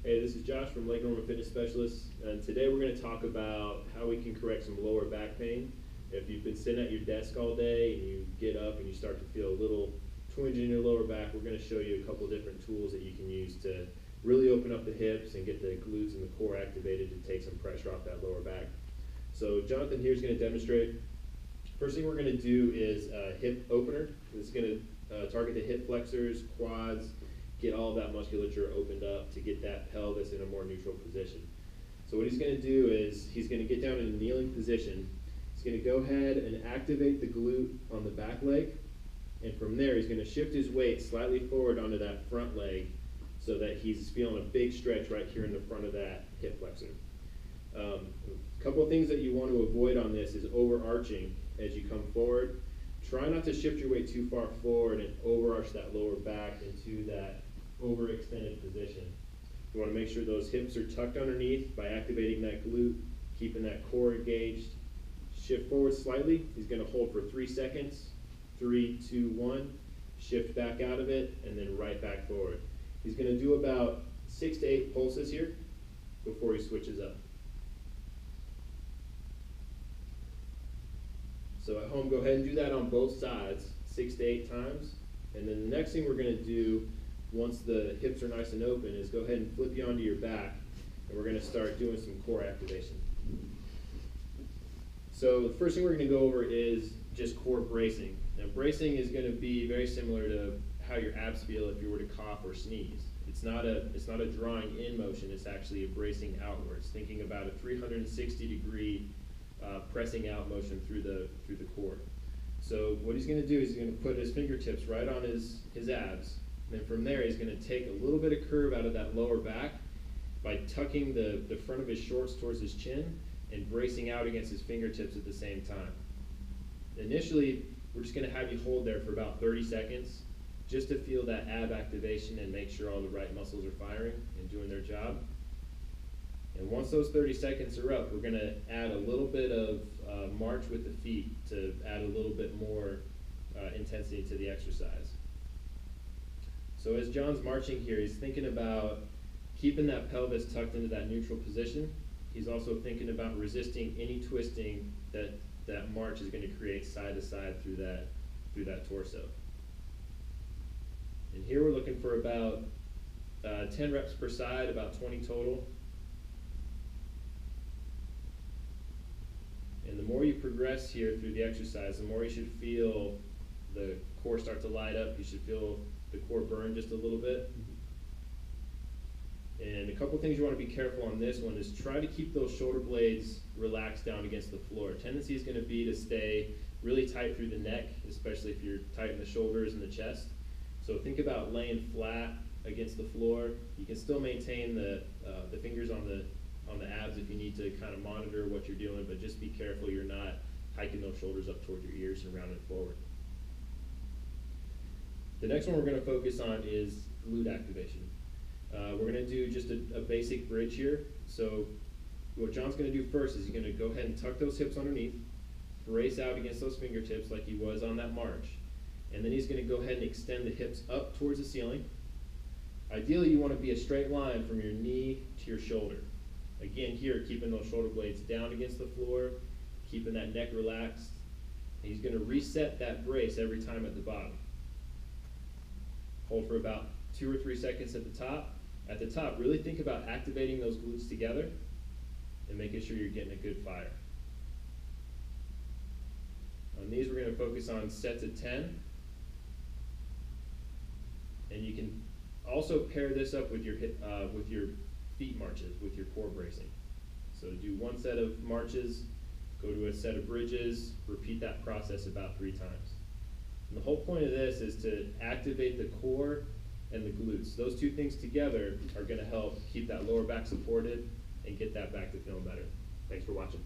Hey, this is Josh from Lake Norman Fitness Specialists, and today we're going to talk about how we can correct some lower back pain. If you've been sitting at your desk all day and you get up and you start to feel a little twinge in your lower back, we're going to show you a couple different tools that you can use to really open up the hips and get the glutes and the core activated to take some pressure off that lower back. So Jonathan here is going to demonstrate. First thing we're going to do is a hip opener. This is going to target the hip flexors, quads, get all of that musculature opened up to get that pelvis in a more neutral position. So what he's going to do is he's going to get down in a kneeling position. He's going to go ahead and activate the glute on the back leg, and from there he's going to shift his weight slightly forward onto that front leg so that he's feeling a big stretch right here in the front of that hip flexor. A couple of things that you want to avoid on this is overarching as you come forward. Try not to shift your weight too far forward and overarch that lower back into that overextended position. You want to make sure those hips are tucked underneath by activating that glute, keeping that core engaged. Shift forward slightly. He's going to hold for 3 seconds. 3, 2, 1. Shift back out of it and then right back forward. He's going to do about 6 to 8 pulses here before he switches up. So at home, go ahead and do that on both sides 6 to 8 times. And then the next thing we're going to do, once the hips are nice and open, is go ahead and flip you onto your back, and we're going to start doing some core activation. So the first thing we're going to go over is just core bracing. Now bracing is going to be very similar to how your abs feel if you were to cough or sneeze. It's not a drawing in motion, it's actually a bracing outwards, thinking about a 360-degree pressing out motion through the core. So what he's going to do is he's going to put his fingertips right on his abs. And then from there, he's going to take a little bit of curve out of that lower back by tucking the front of his shorts towards his chin and bracing out against his fingertips at the same time. Initially, we're just going to have you hold there for about 30 seconds just to feel that ab activation and make sure all the right muscles are firing and doing their job. And once those 30 seconds are up, we're going to add a little bit of march with the feet to add a little bit more intensity to the exercise. So as John's marching here, he's thinking about keeping that pelvis tucked into that neutral position. He's also thinking about resisting any twisting that march is going to create side to side through that torso. And here we're looking for about 10 reps per side, about 20 total. And the more you progress here through the exercise, the more you should feel the core start to light up. You should feel the core burn just a little bit. And a couple things you want to be careful on this one is try to keep those shoulder blades relaxed down against the floor. Tendency is going to be to stay really tight through the neck, especially if you're tight in the shoulders and the chest. So think about laying flat against the floor. You can still maintain the fingers on the abs if you need to kind of monitor what you're doing, but just be careful you're not hiking those shoulders up toward your ears and rounding forward. The next one we're going to focus on is glute activation. We're going to do just a basic bridge here. So what John's going to do first is he's going to go ahead and tuck those hips underneath, brace out against those fingertips like he was on that march, and then he's going to go ahead and extend the hips up towards the ceiling. Ideally, you want to be a straight line from your knee to your shoulder. Again, here, keeping those shoulder blades down against the floor, keeping that neck relaxed. And he's going to reset that brace every time at the bottom. Hold for about 2 or 3 seconds at the top. At the top, really think about activating those glutes together and making sure you're getting a good fire. On these, we're going to focus on sets of 10. And you can also pair this up with your feet marches, with your core bracing. So do 1 set of marches, go to a set of bridges, repeat that process about 3 times. And the whole point of this is to activate the core and the glutes. Those 2 things together are going to help keep that lower back supported and get that back to feeling better. Thanks for watching.